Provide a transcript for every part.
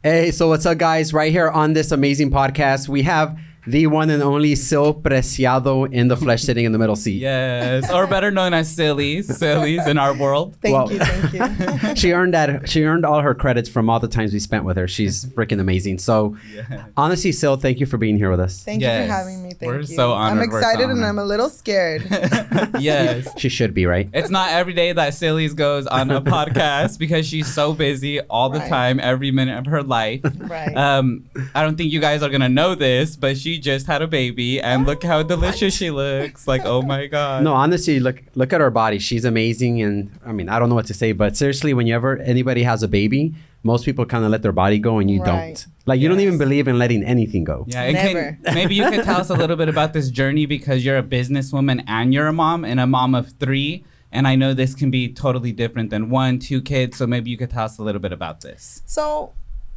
Hey, so what's up, guys? Right here on this amazing podcast, we have the one and only Syl Preciado in the flesh, sitting in the middle seat. Yes, or better known as Sillies in our world. Thank you. She earned that. She earned all her credits from all the times we spent with her. She's freaking amazing. So, honestly, Syl, thank you for being here with us. Thank you for having me. Thank We're you. so honored. I'm excited and I'm a little scared. Yes. She should be, right? It's not every day that Sillies goes on a podcast because she's so busy all the time, every minute of her life. Right. I don't think you guys are going to know this, but she just had a baby and look how delicious she looks. Like, oh my God. No, honestly, look at her body. She's amazing. And I mean, I don't know what to say, but seriously, whenever anybody has a baby, most people kind of let their body go and you don't. Like, you don't even believe in letting anything go. Yeah, and maybe you could tell us a little bit about this journey, because you're a businesswoman and you're a mom, and a mom of 3. And I know this can be totally different than 1, 2 kids. So maybe you could tell us a little bit about this. So,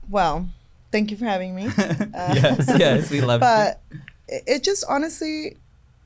well, thank you for having me. Yes, we love it. But it just, honestly,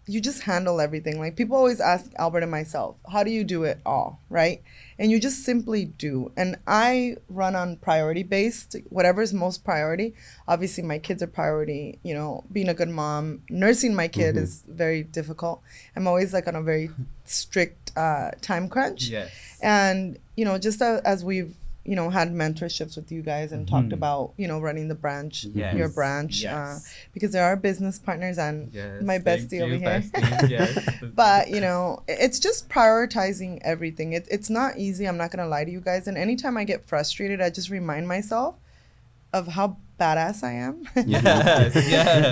you just handle everything. Like, people always ask Albert and myself, how do you do it all, right? And you just simply do. And I run on priority based, whatever is most priority. Obviously, my kids are priority. You know, being a good mom, nursing my kid is very difficult. I'm always like on a very strict time crunch. Yes. And, you know, just as we've, you know, had mentorships with you guys and talked about, you know, running the branch, your branch, because there are business partners and my bestie over here. Yes. But, you know, it's just prioritizing everything. It's not easy. I'm not going to lie to you guys. And anytime I get frustrated, I just remind myself of how badass I am. Yes.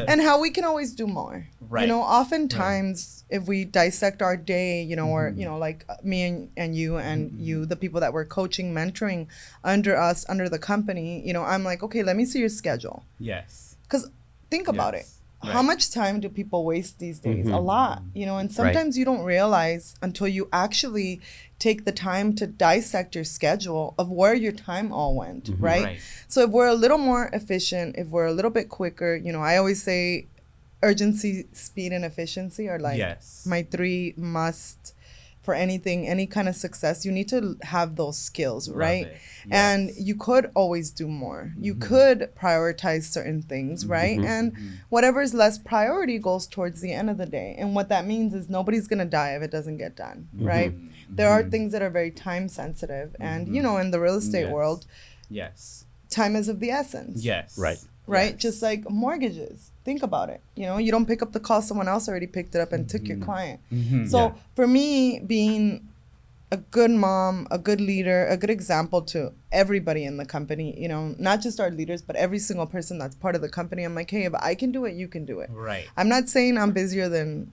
And how we can always do more. Right. You know, oftentimes if we dissect our day, you know, or, you know, like me and you and you, the people that we're coaching, mentoring under us, under the company, you know, I'm like, okay, let me see your schedule. Yes. Because think about it. How much time do people waste these days? A lot, you know, and sometimes you don't realize until you actually take the time to dissect your schedule of where your time all went, right? So if we're a little more efficient, if we're a little bit quicker, you know, I always say urgency, speed, and efficiency are like my 3 must for anything, any kind of success. You need to have those skills, right? And you could always do more. You could prioritize certain things, right? And whatever is less priority goes towards the end of the day. And what that means is nobody's going to die if it doesn't get done, right? There are things that are very time sensitive. And, you know, in the real estate world, time is of the essence. Right? Just like mortgages. Think about it. You know, you don't pick up the call, someone else already picked it up and took your client. So for me, being a good mom, a good leader, a good example to everybody in the company, you know, not just our leaders, but every single person that's part of the company. I'm like, hey, if I can do it, you can do it. Right. I'm not saying I'm busier than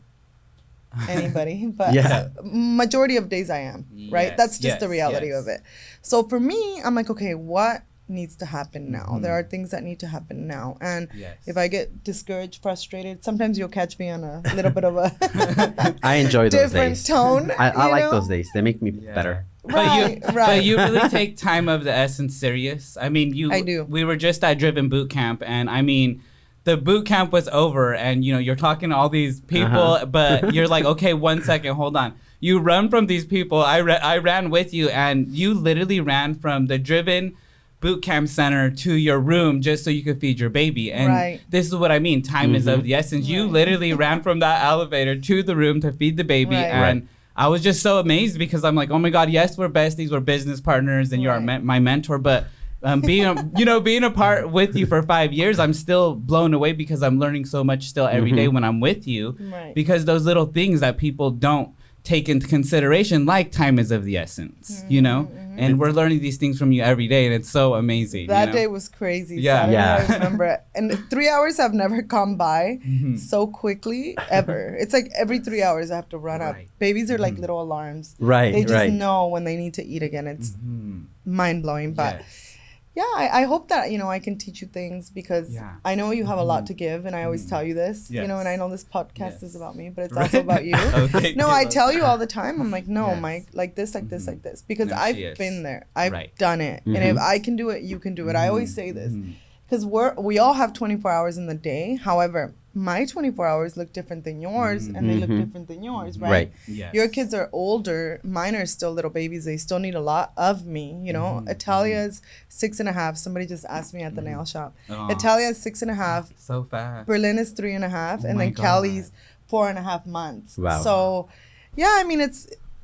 anybody, but majority of days I am, right? That's just the reality of it. So for me, I'm like, okay, what needs to happen now? There are things that need to happen now. And if I get discouraged, frustrated, sometimes you'll catch me on a little bit of a I enjoy those different days. tone. I like those days. They make me better. But you really take time of the essence serious. I mean, I do. We were just at Driven Boot Camp, and I mean, the boot camp was over, and you know, you're talking to all these people, but you're like, okay, 1 second, hold on. You run from these people. I ran with you, and you literally ran from the Driven Boot Camp Center to your room just so you could feed your baby. And this is what I mean. Time is of the essence. You literally ran from that elevator to the room to feed the baby. And I was just so amazed, because I'm like, oh my God, yes, we're besties, we're business partners, and you're my mentor. But being a part with you for 5 years, I'm still blown away, because I'm learning so much still every day when I'm with you. Because those little things that people don't take into consideration, like time is of the essence, you know? And we're learning these things from you every day, and it's so amazing. That day was crazy. Saturday, I remember it. And 3 hours have never gone by so quickly, ever. It's like every 3 hours I have to run up. Babies are like little alarms. They just know when they need to eat again. It's mind-blowing. But yeah, I hope that, you know, I can teach you things, because I know you have a lot to give, and I always tell you this, you know, and I know this podcast is about me, but it's also about you. No, I tell you all the time, I'm like, no, Mike, like this, like this, like this, because I've been there. I've done it. And if I can do it, you can do it. I always say this, because we all have 24 hours in the day. However, my 24 hours look different than yours, and they look different than yours, right? Yes. Your kids are older. Mine are still little babies. They still need a lot of me, you know? Italia's 6.5. Somebody just asked me at the nail shop. Italia's 6.5. So fast. Berlin is 3.5. And then Callie's 4.5 months. Wow. So, yeah, I mean,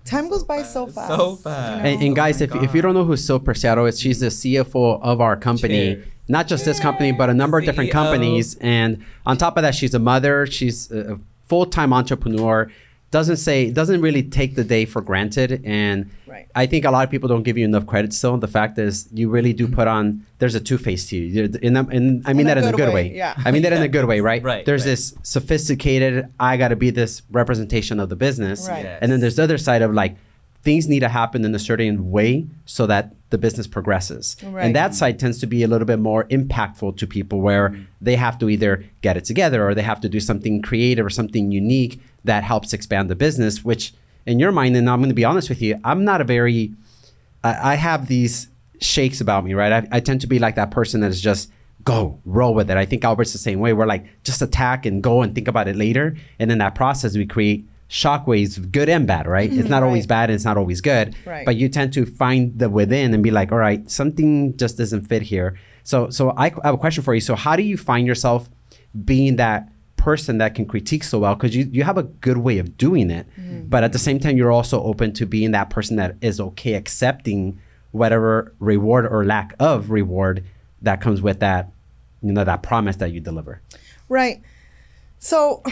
time goes by so fast. So fast. You know? And guys, if you don't know who Syl Preciado is, she's the CFO of our company. Cheers. Not just this company, but a number of different CEO. companies. And on top of that, she's a mother. She's a full-time entrepreneur. Doesn't really take the day for granted. And I think a lot of people don't give you enough credit still. The fact is, you really do put on, there's a two-face to you. I mean that in a good way. Yeah. I mean that in a good way, right? Right, There's right. this sophisticated, I got to be this representation of the business. Right. Yes. And then there's the other side of like, things need to happen in a certain way so that the business progresses. Right. And that side tends to be a little bit more impactful to people where they have to either get it together or they have to do something creative or something unique that helps expand the business, which in your mind, and I'm going to be honest with you, I'm not a very, I have these shakes about me, right? I tend to be like that person that is just go, roll with it. I think Albert's the same way. We're like, just attack and go and think about it later. And in that process, we create shockwaves, good and bad, right? It's not always bad and it's not always good, but you tend to find the within and be like, all right, something just doesn't fit here. So I have a question for you. So how do you find yourself being that person that can critique so well? Because you have a good way of doing it, but at the same time, you're also open to being that person that is okay accepting whatever reward or lack of reward that comes with that, you know, that promise that you deliver. Right. So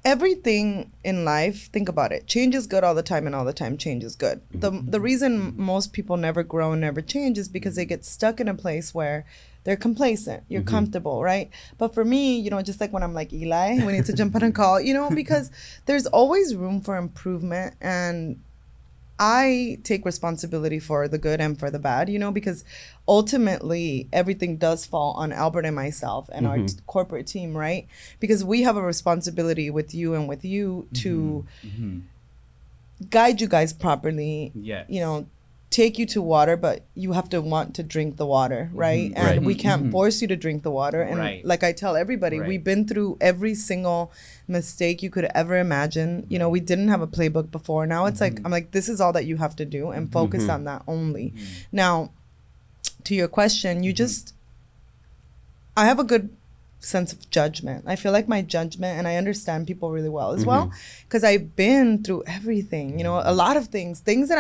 everything in life, think about it. Change is good all the time, and all the time change is good. The reason most people never grow and never change is because they get stuck in a place where they're complacent. You're comfortable, right? But for me, you know, just like when I'm like, Eli, we need to jump on a call, you know, because there's always room for improvement, and I take responsibility for the good and for the bad, you know, because ultimately everything does fall on Albert and myself and our corporate team, right? Because we have a responsibility with you and with you to guide you guys properly, you know, take you to water, but you have to want to drink the water, right? And we can't force you to drink the water. And like I tell everybody, we've been through every single mistake you could ever imagine. You know, we didn't have a playbook before. Now it's like, I'm like, this is all that you have to do, and focus on that only. Now, to your question, I have a good sense of judgment. I feel like my judgment, and I understand people really well as well, because I've been through everything, you know, a lot of things that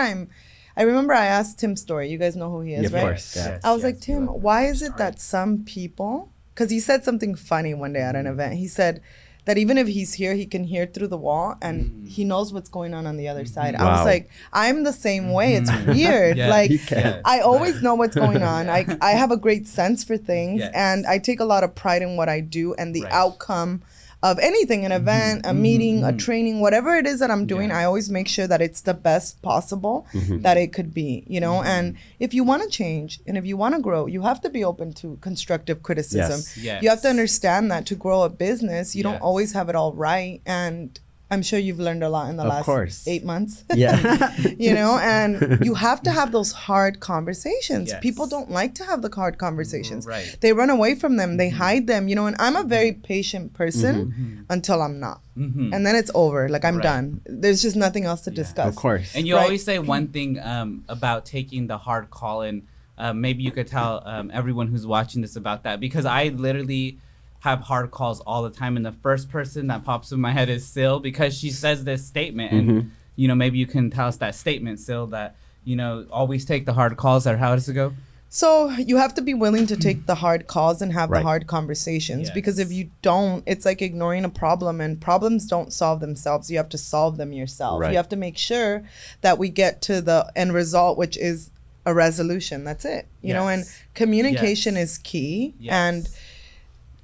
I remember I asked Tim Story. You guys know who he is, right? Of course. Yeah. I was like, Tim, why is it that some people, because he said something funny one day at an event. He said that even if he's here, he can hear through the wall and he knows what's going on the other side. I was like, I'm the same way. It's weird. I always know what's going on. I have a great sense for things, and I take a lot of pride in what I do and the outcome of anything, an event, a meeting, a training, whatever it is that I'm doing. I always make sure that it's the best possible that it could be, you know. And if you want to change and if you want to grow, you have to be open to constructive criticism. You have to understand that to grow a business, you don't always have it all right. And I'm sure you've learned a lot in the last 8 months. You know, and you have to have those hard conversations. People don't like to have the hard conversations. They run away from them. They hide them, you know, and I'm a very patient person until I'm not. And then it's over. Like, I'm done. There's just nothing else to discuss. Of course. And you always say one thing about taking the hard call, and maybe you could tell everyone who's watching this about that, because I literally have hard calls all the time, and the first person that pops in my head is Syl, because she says this statement, and you know, maybe you can tell us that statement, Syl, that, you know, always take the hard calls. Or how does it go? So you have to be willing to take the hard calls and have the hard conversations, because if you don't, it's like ignoring a problem, and problems don't solve themselves. You have to solve them yourself. You have to make sure that we get to the end result, which is a resolution. That's it, you know, and communication is key. And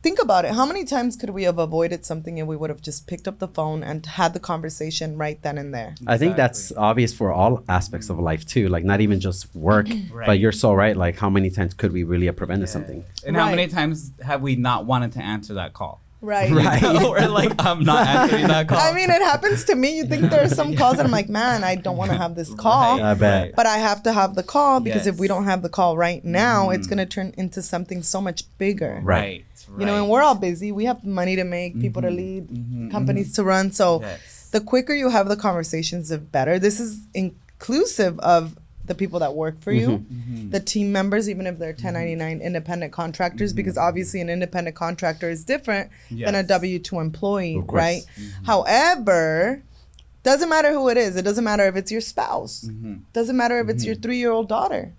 think about it. How many times could we have avoided something if we would have just picked up the phone and had the conversation right then and there? I think that's obvious for all aspects of life too. Like, not even just work, but you're so right. Like, how many times could we really have prevented something? And how many times have we not wanted to answer that call? Right. Or like, I'm not answering that call. I mean, it happens to me. You think there are some calls that I'm like, man, I don't want to have this call. I bet. But I have to have the call because if Yes. we don't have the call right now, it's going to turn into something so much bigger. Right. You know, and we're all busy. We have money to make, people to lead, companies to run. So Yes. the quicker you have the conversations, the better. This is inclusive of the people that work for you, the team members, even if they're 1099 independent contractors, because obviously an independent contractor is different than a Yes. W-2 employee, Of course. right? However, doesn't matter who it is. It doesn't matter if it's your spouse. Doesn't matter if it's your 3-year-old daughter.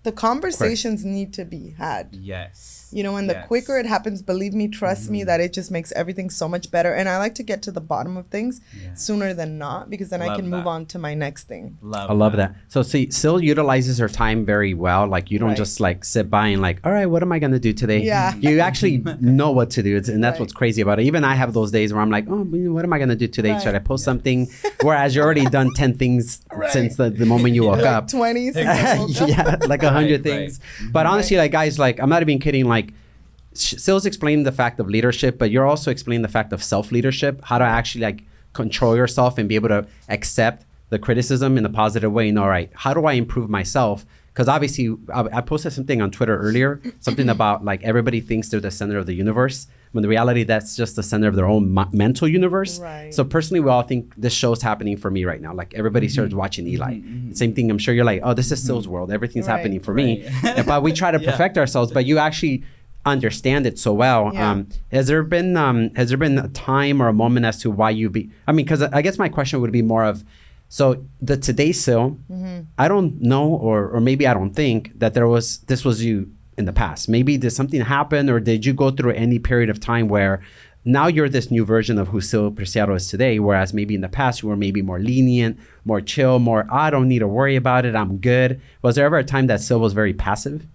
The conversations need to be had. Yes. You know, and the quicker it happens, believe me, trust me, that it just makes everything so much better. And I like to get to the bottom of things sooner than not, because then I Love can move that. on to my next thing. I love that. So see, Syl utilizes her time very well. Like you don't Right. just like sit by and like, all right, what am I gonna do today? Yeah. You actually know what to do, and that's Right. what's crazy about it. Even I have those days where I'm like, oh, what am I gonna do today? Right. Should I post something? Whereas you're already done 10 things since the moment you woke Like up. 20s. Yeah, like 100 Right, things. But honestly, like guys, like I'm not even kidding. Like Syl's explained the fact of leadership, but you're also explaining the fact of self-leadership, how to actually like control yourself and be able to accept the criticism in a positive way. And all right, how do I improve myself? Because obviously I posted something on Twitter earlier, something about like everybody thinks they're the center of the universe, when the reality that's just the center of their own mental universe. Right. So personally, we all think this show's happening for me right now. Like everybody starts watching Eli. Same thing. I'm sure you're like, oh, this is Syl's world. Everything's Right. happening for me. But we try to perfect ourselves. But you actually understand it so well. Yeah. Has there been a time or a moment as to why you be? I mean, because I guess my question would be more of, so the today Syl, I don't know, or maybe I don't think that this was you in the past. Maybe did something happen, or did you go through any period of time where now you're this new version of who Syl Preciado is today, whereas maybe in the past you were maybe more lenient, more chill, more, I don't need to worry about it, I'm good. Was there ever a time that Syl was very passive?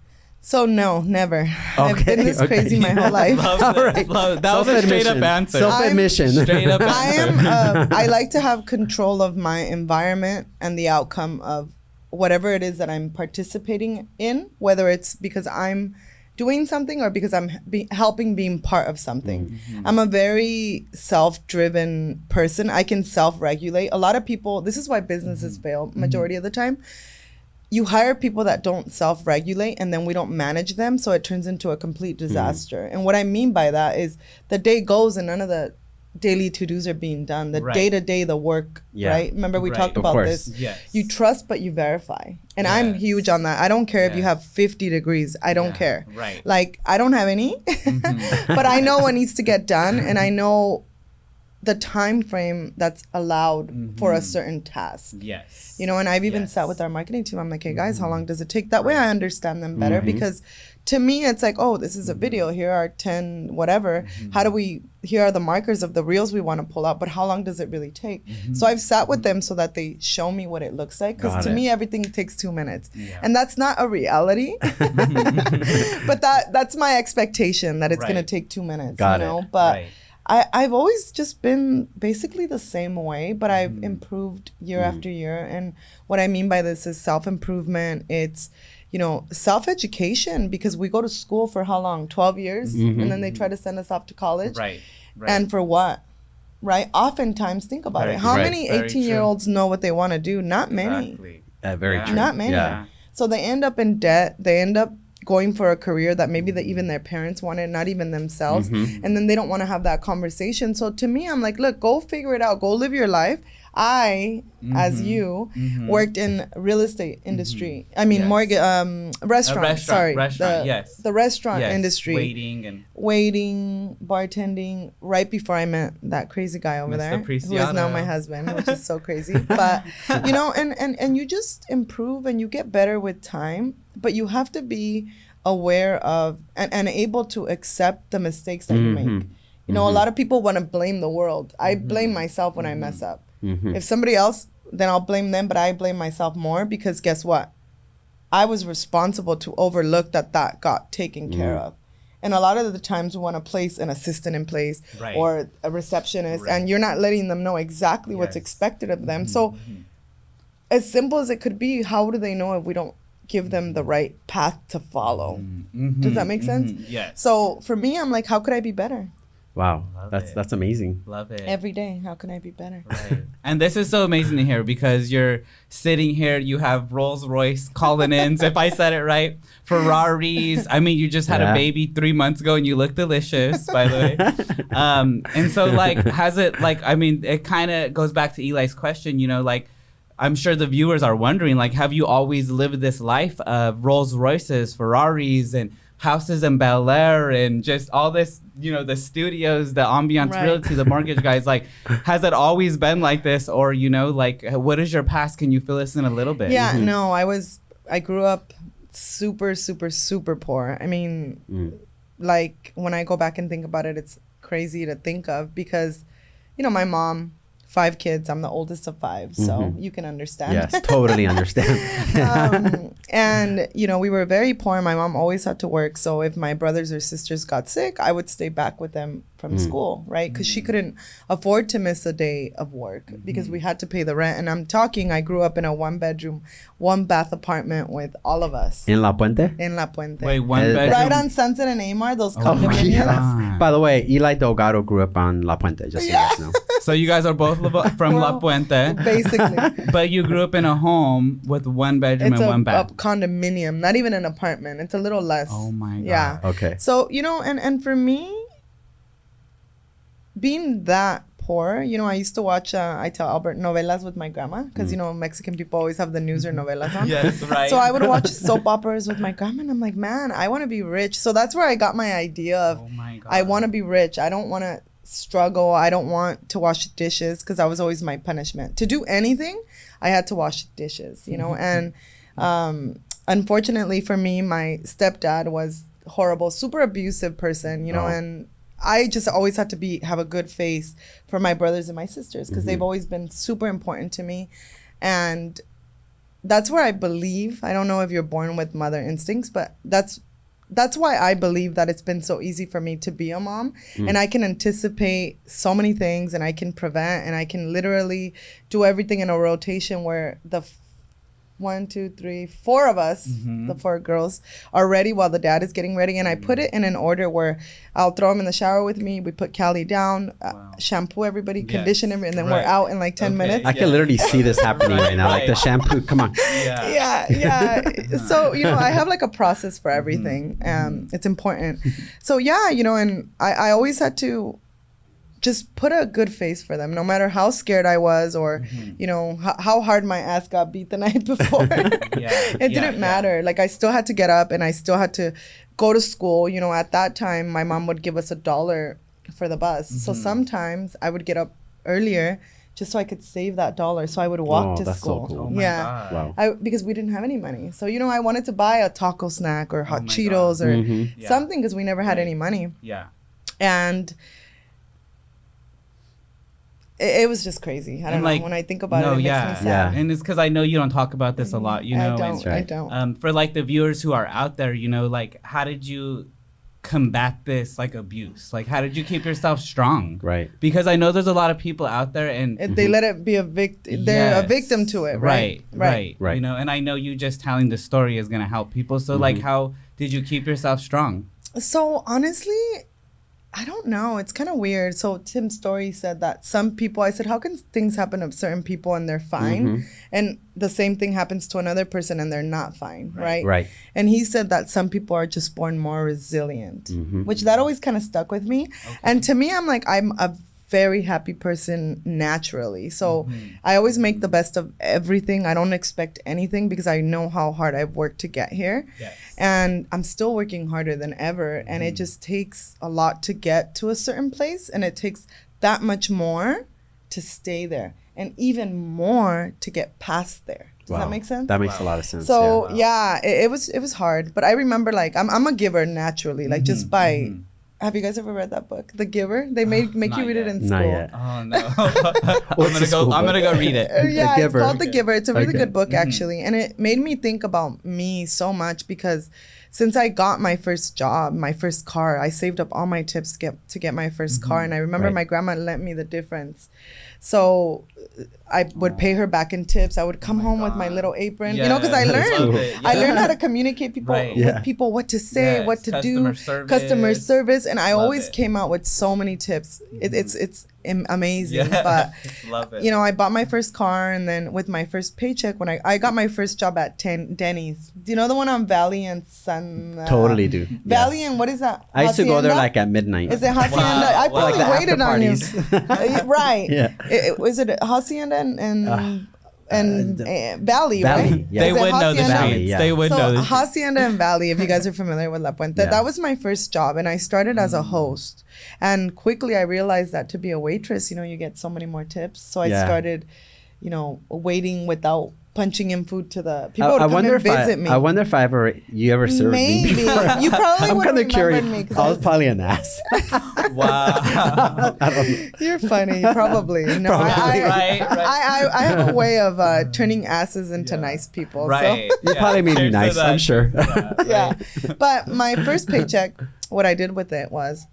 So no, never. I've been this okay. crazy my whole life. Love this. Alright. Love, that was a straight up Self-admission. answer. Self-admission. Straight up I answer. am. I like to have control of my environment and the outcome of whatever it is that I'm participating in, whether it's because I'm doing something or because I'm helping being part of something. I'm a very self-driven person. I can self-regulate. A lot of people, this is why businesses fail majority of the time. You hire people that don't self-regulate, and then we don't manage them, so it turns into a complete disaster. And what I mean by that is the day goes and none of the daily to-dos are being done. The Right. day-to-day, the work, Yeah. right? Remember we Right. talked Of about course. this. Yes. You trust, but you verify. And I'm Yes. huge on that. I don't care if you Yes. have 50 degrees. I don't care. Right. Like, I don't have any, but I know what needs to get done, and I know the time frame that's allowed for a certain task. Yes. You know, and I've even Yes. sat with our marketing team. I'm like, hey guys, how long does it take? That way I understand them better, because to me it's like, oh, this is a video. Here are 10 whatever. How do we, here are the markers of the reels we want to pull out, but how long does it really take? So I've sat with them so that they show me what it looks like, because Got to it. me everything takes 2 minutes. Yeah. And that's not a reality. But that's my expectation, that it's Right. going to take 2 minutes, Got you it. know? But Right. I've always just been basically the same way, but I've improved year after year. And what I mean by this is self-improvement. It's, you know, self-education, because we go to school for how long? 12 years? And then they try to send us off to college. Right. Right. And for what? Right? Oftentimes, think about Very it. How true. many Very 18-year-olds know what they want to do? Not many. Exactly. Very Yeah. true. Not many. Yeah. So they end up in debt. They end up going for a career that maybe even their parents wanted, not even themselves. And then they don't want to have that conversation. So to me, I'm like, look, go figure it out. Go live your life. I, as you, worked in real estate industry. I mean, Yes. mortgage, restaurant. Sorry, Restaurant, yes. the restaurant Yes. industry. Waiting and Bartending. Right before I met that crazy guy over Mr. there, who is Preciado. now my husband, which is so crazy. But you know, and you just improve and you get better with time. But you have to be aware of and able to accept the mistakes that you make. You know, a lot of people want to blame the world. I blame myself when I mess up. If somebody else, then I'll blame them, but I blame myself more, because guess what? I was responsible to overlook that got taken care of. And a lot of the times we want to place an assistant in place, Right. or a receptionist, Right. and you're not letting them know exactly what's Yes. expected of them. So as simple as it could be, how do they know if we don't give them the right path to follow? Does that make sense? Yes. So for me, I'm like, how could I be better? Wow. Love That's it. that's amazing. Love it. Every day, how can I be better? Right. And this is so amazing to hear because you're sitting here, you have Rolls Royce Cullinans, if I said it right, Ferraris. I mean, you just had a baby 3 months ago and you look delicious, by the way. And so, like, has it, like, I mean, it kind of goes back to Eli's question, you know, like, I'm sure the viewers are wondering, like, have you always lived this life of Rolls Royces, Ferraris, and houses in Bel Air and just all this, you know, the studios, the ambiance, Right. realty, the mortgage guys, like, has it always been like this? Or, you know, like, what is your past? Can you fill us in a little bit? Yeah, no, I grew up super, super, super poor. I mean, like when I go back and think about it, it's crazy to think of because, you know, my mom, 5 kids, I'm the oldest of 5, so you can understand. Yes, totally understand. And, you know, we were very poor. My mom always had to work. So if my brothers or sisters got sick, I would stay back with them from school, right? Because she couldn't afford to miss a day of work because we had to pay the rent. And I'm talking, I grew up in a 1-bedroom, 1-bath apartment with all of us. In La Puente? In La Puente. Wait, one bedroom? Right on Sunset and Amar, those Oh my condominiums. God. By the way, Eli Delgado grew up on La Puente, just so you guys know. So you guys are both from La Puente, Basically. but you grew up in a home with 1 bedroom It's and a 1 bath. condominium, not even an apartment. It's a little less. Oh my God. Yeah. Okay. So, you know, and for me, being that poor, you know, I used to watch, I tell Albert, novelas with my grandma because, you know, Mexican people always have the news or novelas on. Yes, right. So I would watch soap operas with my grandma and I'm like, man, I want to be rich. So that's where I got my idea of, Oh my God. I want to be rich. I don't want to struggle. I don't want to wash dishes because that was always my punishment. To do anything, I had to wash dishes, you know, and unfortunately for me, my stepdad was horrible, super abusive person, you know, and I just always had to have a good face for my brothers and my sisters because they've always been super important to me. And that's where I believe, I don't know if you're born with mother instincts, but that's why I believe that it's been so easy for me to be a mom. And I can anticipate so many things and I can prevent and I can literally do everything in a rotation where the 1, 2, 3, 4 of us, the 4 girls, are ready while the dad is getting ready. And I put it in an order where I'll throw him in the shower with me. We put Callie down, shampoo everybody, condition him, and then we're out in like 10 minutes. I can literally see this happening right now. Like the shampoo. Come on. Yeah. So, you know, I have like a process for everything. It's important. So, yeah, you know, and I always had to just put a good face for them, no matter how scared I was or, you know, how hard my ass got beat the night before. It didn't matter. Like, I still had to get up and I still had to go to school. You know, at that time, my mom would give us $1 for the bus. So sometimes I would get up earlier just so I could save that $1. So I would walk to school. So cool. Oh my Yeah. God. Wow. Because we didn't have any money. So, you know, I wanted to buy a taco snack or hot Cheetos or something because we never had any money. Yeah. And it was just crazy. I don't know. When I think about it, it makes me sad. Yeah. And it's because I know you don't talk about this a lot, you know. I don't. For like the viewers who are out there, you know, like how did you combat this like abuse? Like how did you keep yourself strong? Right. Because I know there's a lot of people out there and they let it be a victim. They're a victim to it, right? Right. You know, and I know you just telling the story is gonna help people. So like, how did you keep yourself strong? So honestly, I don't know. It's kind of weird. So Tim's story said that some people, I said, how can things happen to certain people and they're fine? And the same thing happens to another person and they're not fine, right? Right. And he said that some people are just born more resilient, which that always kind of stuck with me. And to me, I'm like, I'm a very happy person naturally. So I always make the best of everything. I don't expect anything because I know how hard I've worked to get here. Yes. And I'm still working harder than ever. And it just takes a lot to get to a certain place. And it takes that much more to stay there. And even more to get past there. Does that make sense? That makes a lot of sense. So it was hard. But I remember like I'm a giver naturally. Like just by have you guys ever read that book, The Giver? They make you read it in school. Not yet. Oh no. I'm gonna go read it. Yeah, Giver. it's called The Giver. It's a really Okay. good book actually. And it made me think about me so much because since I got my first job, my first car, I saved up all my tips to get my first car. And I remember my grandma lent me the difference. So I would pay her back in tips. I would come home with my little apron, you know, because I learned, I learned how to communicate with people, what to say, what to do, customer service. And I always came out with so many tips. It's amazing. But, love it. you know, I bought my first car, and then with my first paycheck, when I got my first job at Denny's. Do you know the one on Valley and Sun? Totally do. Valley and what is that? I used to go there like at midnight. Is it Hacienda? I probably Like the waited on you. after Right. Yeah. Was it Hacienda and Valley, right? Yeah. They would know the Valley, streets. yeah. They would know So the Hacienda and Valley, if you guys are familiar with La Puente, that was my first job, and I started as a host. And quickly I realized that to be a waitress, you know, you get so many more tips. So I started, you know, waiting without punching in food to the people would come and visit me. I wonder if you ever served me. Maybe. You probably would have remembered me. I was probably an ass. Wow. I don't know. You're funny, probably. No, Probably. I have a way of turning asses into nice people. Right. So. You probably made me Cheers to nice, that. I'm sure. Yeah. But my first paycheck, what I did with it was,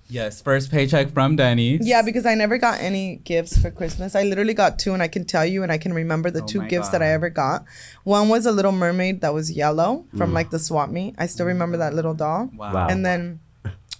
Yes, first paycheck from Denny's. yeah, because I never got any gifts for Christmas. I literally got 2, and I can tell you, and I can remember the 2 gifts that I ever got. One was a little mermaid that was yellow from like the swap meet. I still remember that little doll. Wow. And then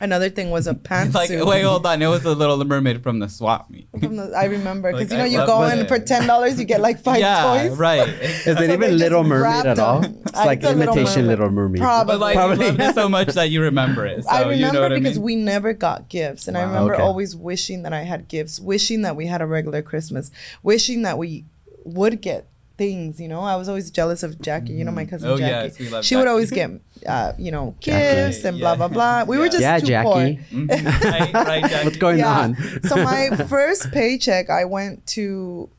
another thing was a pantsuit. Like, wait, hold on. It was a Little Mermaid from the swap meet. I remember, because Like, you know, I you love go it. in for $10, you get like 5 toys. Right. Is it So even they Little just Mermaid wrapped at all? them. It's like It's a Little imitation Mermaid. Little Mermaid. Probably. But like, you loved it so much that you remember it. So, I remember, you know what I because mean? we never got gifts, and I Wow. remember Okay. always wishing that I had gifts, wishing that we had a regular Christmas, wishing that we would get things. You know, I was always jealous of Jackie. You know, my cousin Oh, Jackie. yes, we love She would Jackie. always get, you know, Jackie. gifts and blah blah blah. We were just Yeah, too Jackie. poor. Right, Jackie. What's going Yeah. on? So my first paycheck, I went to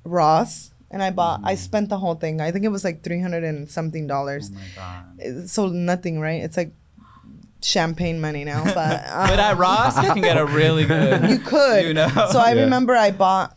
Ross. And I spent the whole thing. I think it was like $300 and something. Oh my God. So nothing, right? It's like champagne money now. But But at Ross, you can get a really good. you could. You know? So I Yeah. remember I bought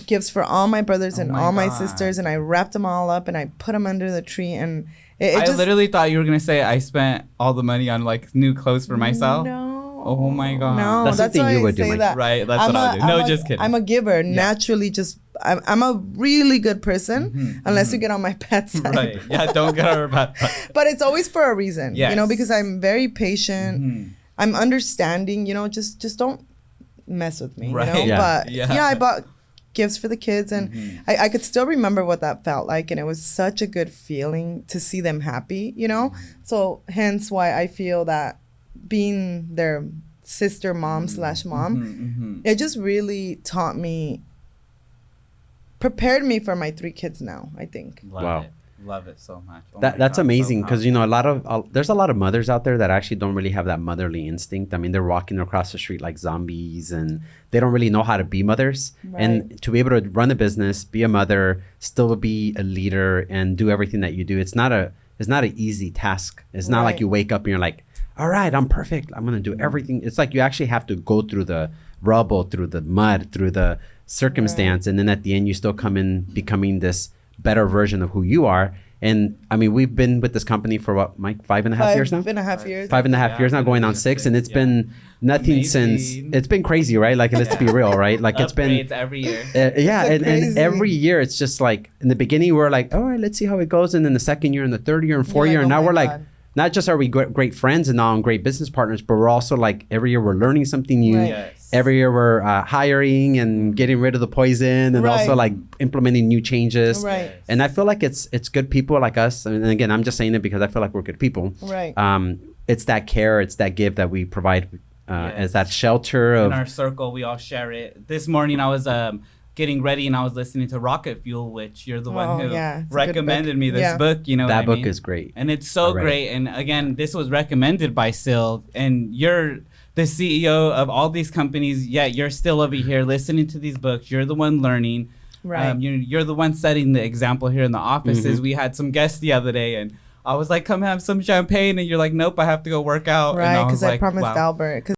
gifts for all my brothers and my all my God. sisters, and I wrapped them all up and I put them under the tree. And it I just, literally thought you were gonna say I spent all the money on like new clothes for myself. No. Oh my God. No, That's that's, something why you I would do, say Mike. that. Right, that's what I would do. No, just kidding. I'm a giver. Naturally, just I'm a really good person, unless you get on my bad side. Right. Yeah. Don't get her bad. But it's always for a reason, you know, Yes. because I'm very patient. I'm understanding, you know, just don't mess with me, Right. you know. Yeah. But Yeah. yeah, I bought gifts for the kids, and I could still remember what that felt like, and it was such a good feeling to see them happy, you know. So hence why I feel that being their sister mom / mom, it just really taught me, prepared me for my 3 kids now, I think. Love Wow. it. Love it so much. Oh That's my God, amazing, so because you know there's a lot of mothers out there that actually don't really have that motherly instinct. I mean, they're walking across the street like zombies, and they don't really know how to be mothers. And to be able to run a business, be a mother, still be a leader, and do everything that you do, it's not an easy task. It's not like you wake up and you're like, all right, I'm perfect, I'm gonna do everything. It's like you actually have to go through the rubble, through the mud, through the circumstance, and then at the end you still come in becoming this better version of who you are. And I mean, we've been with this company for what, Mike, 5.5 years now? 5.5 years. 5.5 years now, going on 6, and it's been nothing since. Amazing. It's been crazy, right? Like, let's be real, right? Like, it's been Upgrades every year. yeah, and crazy. every year it's just like, in the beginning we're like, all right, let's see how it goes, and then the second year and the third year and fourth You're year, like, and oh now my we're like, God. not just are we great friends and now great business partners, but we're also like, every year we're learning something new. Right. Yes. Every year we're hiring and getting rid of the poison, and also Right. like implementing new changes. Right. And I feel like it's good people like us. And again, I'm just saying it because I feel like we're good people. Right. It's that care, it's that give that we provide as that shelter In of. our circle, we all share it. This morning, I was getting ready and I was listening to Rocket Fuel, which you're the one who yeah, it's a good recommended book. me this Yeah. book. You know That what I book mean? is great. And it's so I read it. great. And again, this was recommended by Syl, and you're the CEO of all these companies, yet you're still over here listening to these books. You're the one learning. Right. You're the one setting the example here in the offices. Mm-hmm. We had some guests the other day, and I was like, come have some champagne. And you're like, nope, I have to go work out. And Right. was Because I like, promised wow. Albert. 'Cause